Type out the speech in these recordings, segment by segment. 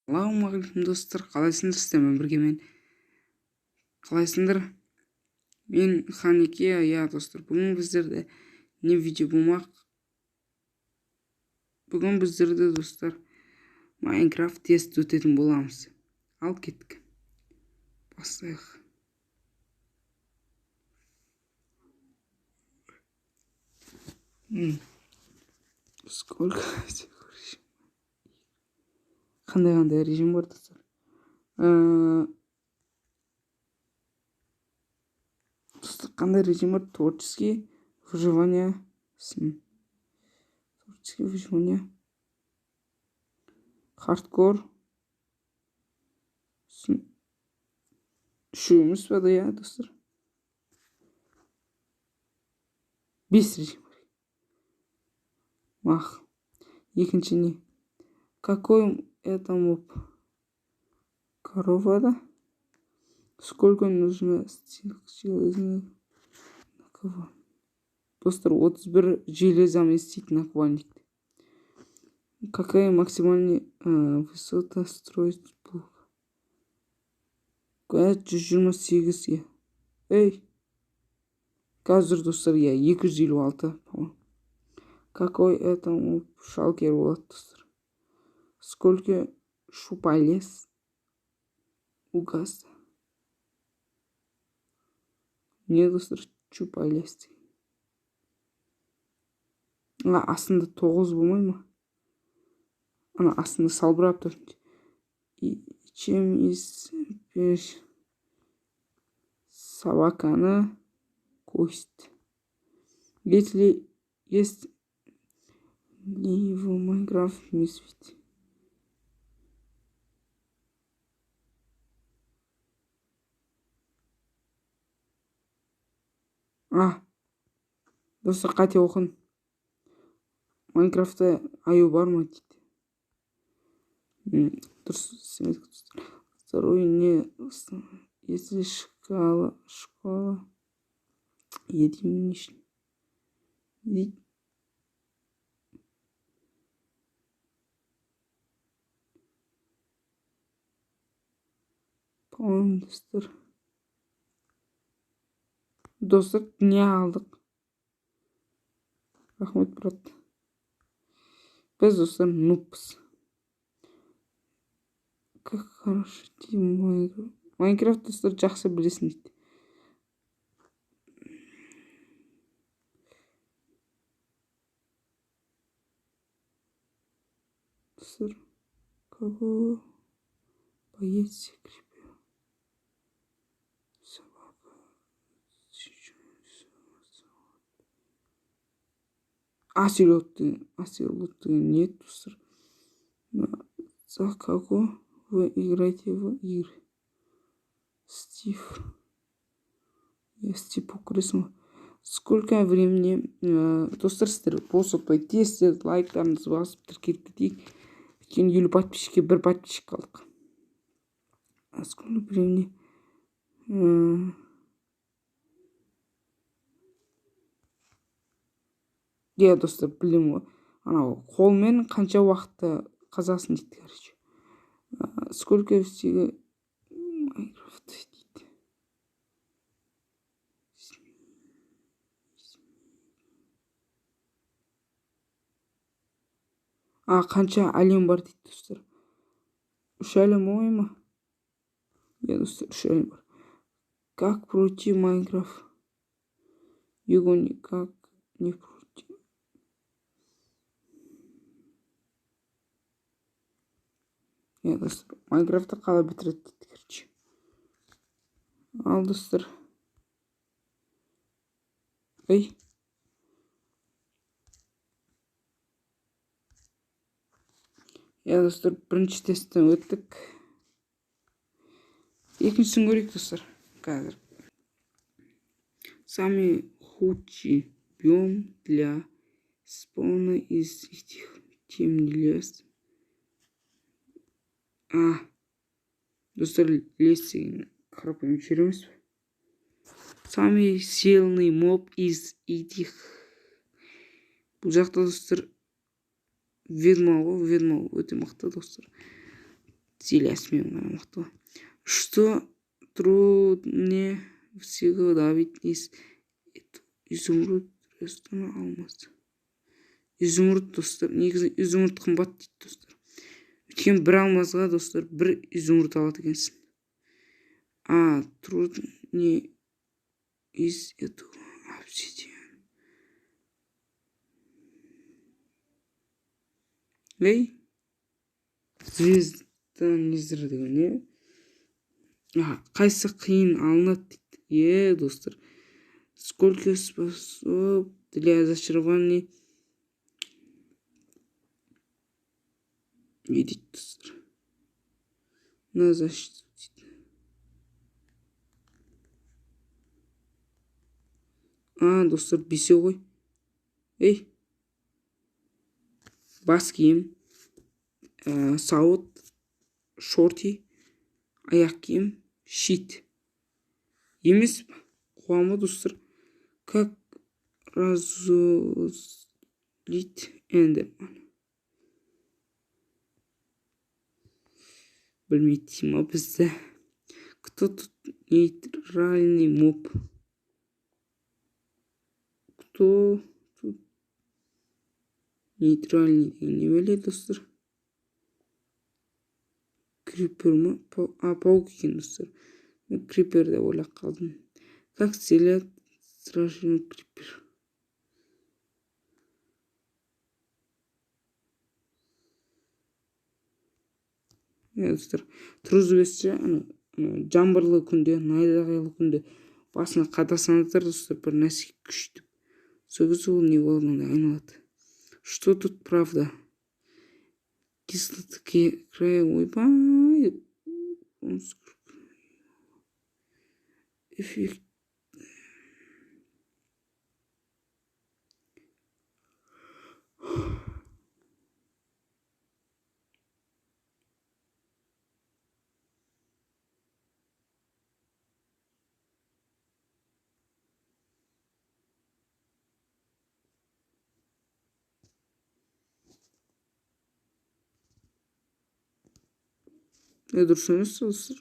Ассалаумағалейкум достар, қалайсыңдар? Сіздермен бірге мен. Қалайсыңдар? Мен Ханеке, достар. Бүгін біздерде не видео болмақ? Бүгін біздерде достар Майнкрафт тест өтетін боламыз. Ал кеттік. Бастайық. Сколько қандай режим бар достар? Достар, қандай режим бар? Творческий выживание, творческий выживание, хардкор, үшеуміз ба, да, достар? 5 режим бар. Мах. Екінші не? Какой это моб? Корова, да? Сколько нужно железных наковальник? Достар, 31 железом істейтін наковальник. Какая максимальная высота строить блок? 128, я. Эй! Қазір, достар, я 256, по-моему. Какой это моб? Шалкер болады, достар. Сколько шупалес у газа? Не, достар, шупалес. Астында 9 болмай ма? Ана астында салбырап тұр. И чем из собаканы кость? Если есть ли в Майнкрафт медведь? Достар, қате оқын. Майнкрафтта аю бар ма дейді. Дұрыс. Второй не. Если шкала единичный. По-моему, достар, не алдық. Рахмет, брат. Біз, достар, нуппыз. Как хорошо деймін Майнкрафт, достар, жақсы білесің дейді. Достар, кого боец крепил? Собака. Оселоты нет, достар. За кого вы играете в игры? Стив. Я Стив Укрысмов. Сколько времени, достар, сіздер болсақпай тесттер, лайктарыңызды басып тіркеліп кетейік. Өйткені 50 подписчикке 1 подписчик қалдық. Сколько времени? Я, достар, білем ғой. Анау қолмен қанша уақытта қазасын дейді, короче. Сколько всего Майнкрафт дейді. Қанша әлем бар дейді, достар. 3 әлем болмай ма? Я, достар, 3 әлем бар. Как пройти Майнкрафт? Его никак не пройти. Я, достар, Майнкрафтта қалай бітіреді дейді, короче. Ал, достар. Эй! Я, достар, бірінші тесттен өттік. Екіншісін көрейік, достар. Қазір. Самый худший биом для спауна из этих темный лес. Достар, лес деген қарапайым жеріміз. Самый сильный моб из этих. Бұл жақта, достар, ведьма ғой, өте мықты, достар. Стилясымен ғана мықты ғой. Что труднее всего добыть из изумруд, алмаз. Изумруд достар. Негізі изумруд қымбат дейді достар. Өйткені бір алмазға достар бір изумруд алады екенсің. Труднее из этого обсидиан. Звезда незір деген не? Қайсы қиын алынады дейді. Достар. Сколько способ для зачарования дейді достар. На защиту дейді. Достар, бесе ғой. Бас киім, сауыт, шорти, аяқ киім, щит. Емес па? Қуамы достар. Как разозлить эндерман. Білмейді ма бізді? Кто тут нейтральный моб? Кто тут нейтральный деген не бәле достар? Крипер ма? Паук екен достар. Мен крипер деп ойлап қалдым. Как стрелять сражение крипер? Достар, тұрызбесте жамбырлы күнде, найзағайлы күнде басына қадасаңыздар достар, бір нәрсе күштіп, сол кезде ол не болғанда айналады. Что тут правда? Кислота края, ойбай. Эффект. Дұрыс емес достар.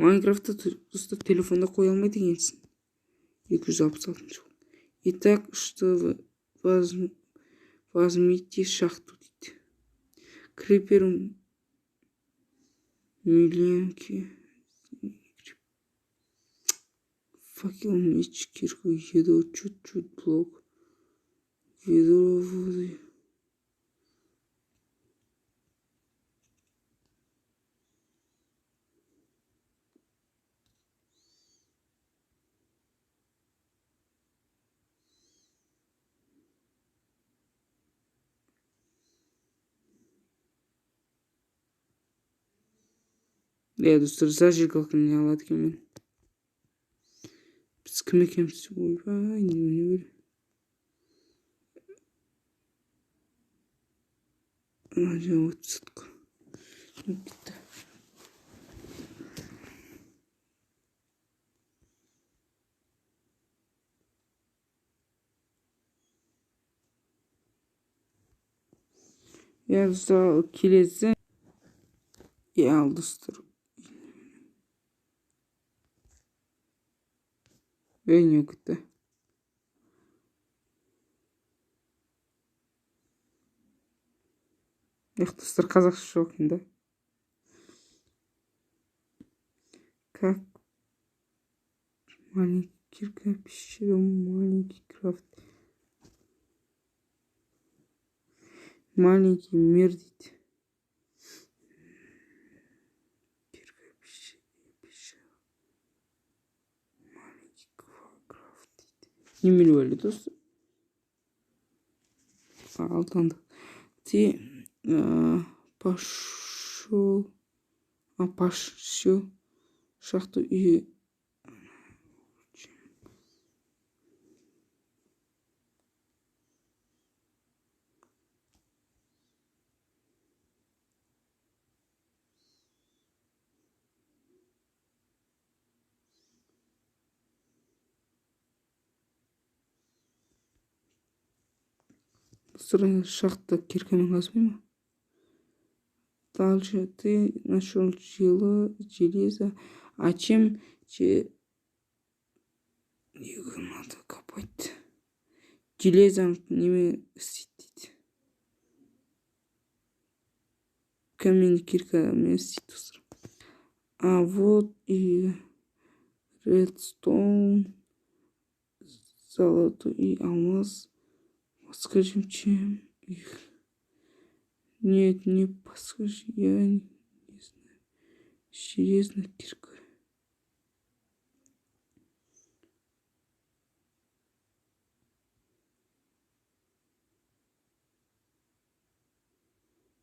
Майнкрафтта достар телефонда қоя алмайды екенсің. 266 жыл. Итак, что возьмите шахту дейді. Крипер миленки. Факел, меч, кирку, еду, чуть-чуть блок. Ведро воды. Достар, зажигалканы не алады екен мен. Біз кім екенбіз? Ойбай, не бәле. Вот сутка. Кетті. Достар, келесі. Ал достар. Не кетті. Достар, қазақша жоқ екен да. Как маленький кирка, пещера, маленький крафт. Маленький мир дейді. Кирка, пещера. Маленький крафт дейді. Немен бәле достар? Алтанды. Пошел шахту и достар, шахта киркамен қазбай ма? Дальше ты нашел железо. А чем его надо копать? Железом неме істейді. Камень киркамен істейді. А вот и редстоун, золото и алмаз. Подскажи, чем их? Нет, не подскажи, я не знаю. Железная кирка.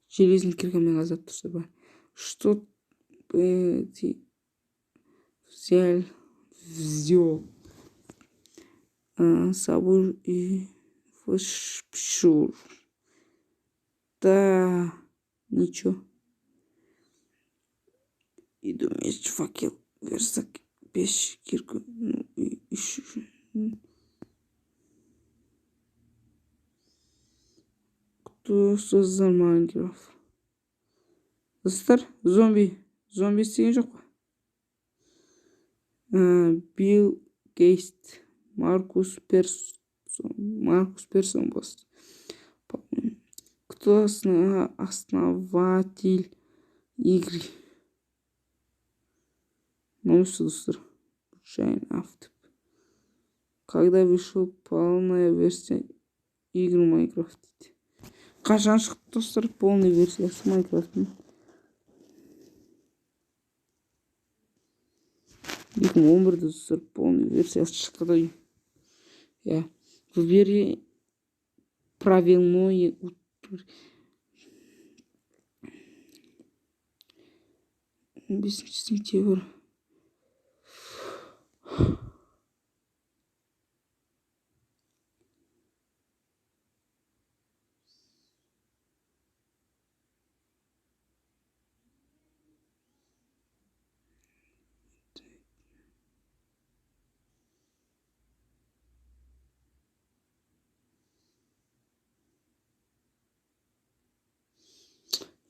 Железный киркамен азат тұрса бар. Что бы ты взял собой и фашур? Да, ничего. Иду меч, факел, верстак, печь, кирку, ну и ищу. Кто создал Майнкрафт? Достар, зомби істеген жоқ па? Билл Гейтс, Маркус Персон басты. Кто основатель игры? Ну что, достар, Джейн Автоп. Когда вышел полная версия игры Майнкрафт? Қашан шықты, достар, полная версиясы Майнкрафттың? 2011-де, достар, полная версиясы шықты. Я выбери правильное утверждение. 5 сентября.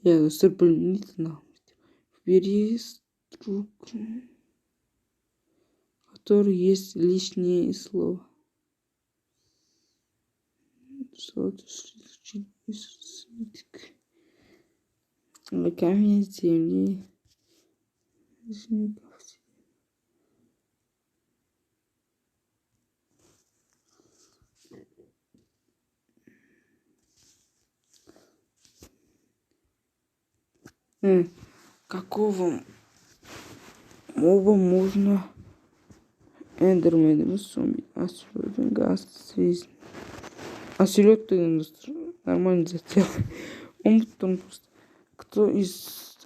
Я достар, дополнительно. Выбери структуру, в которой есть лишнее слово. Камень земли. Какого моба можно эндерменом зомби? Оселедка нормально затеял. Он потом просто... Кто из...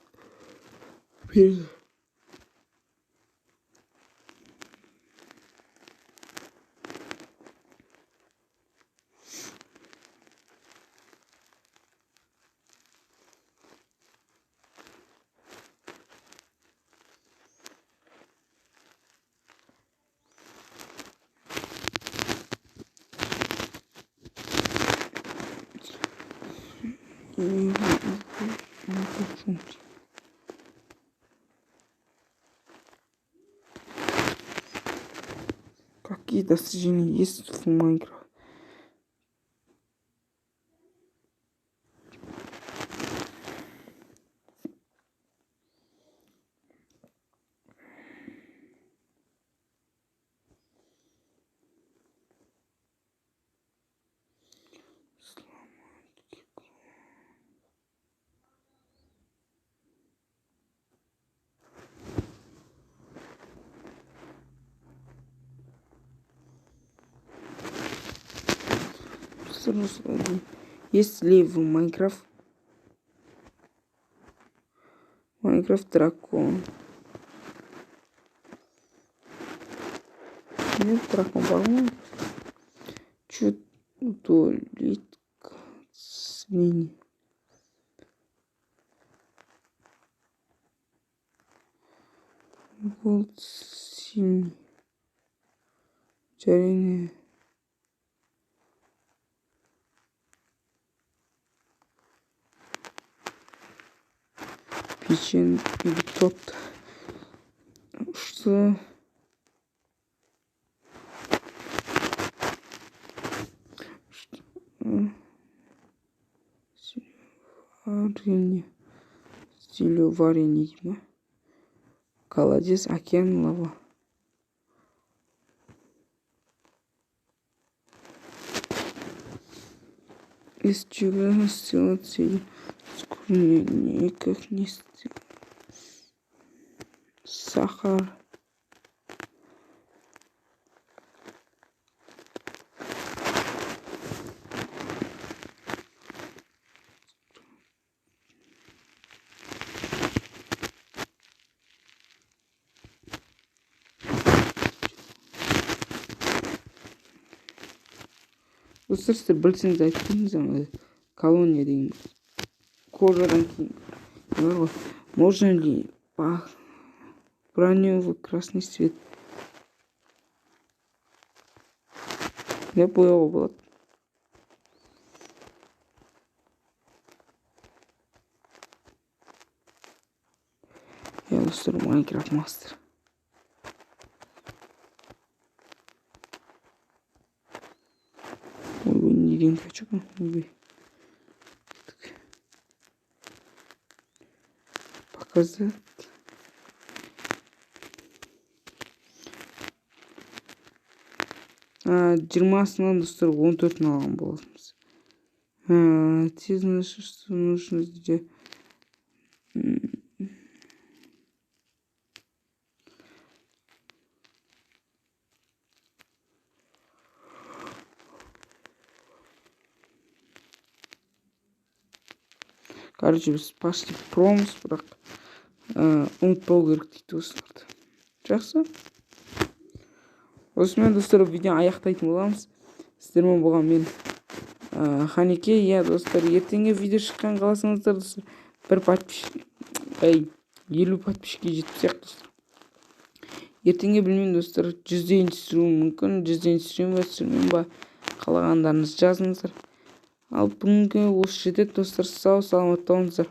Какие достижения есть в Майнкрафте? Есть ли в Майнкрафт дракон? Нет, дракон, по-моему. Чё удалить свиньи? Голд синий. Жарение. печень или тот, что варенье, стилю варенье дейді ма? Колодец, океан, лава. Из чего сделать цель? Скорее никак не сделать. Сахар. Достар, сіздер білсеңіз айттыңыз ана колония деген кожадан кейін можно ли броню в красный цвет деп бояуға болады. Я достар, Майнкрафт мастер. Ой, неден хочу. Показать. Жиырмасынан достар 14-ін алған болатынбыз. Тез знаешь, что нужно сделать. Короче, біз пошли промыс, бірақ ұмытпау керек дейді достар. Жақсы. Осымен достар видео аяқтайтын боламыз. Сіздермен болған мен Ханике. Иә достар, ертеңге видео шыққан қаласаңыздар достар, 50 подписчикке жетпесек достар. Ертеңге білмеймін достар, 100-дейін түсіруім мүмкін, 100-дейін түсіремін ба, қалағандарыңыз жазыңыздар. Ал бүгінгі осы жетеді достар, сау саламат болыңыздар.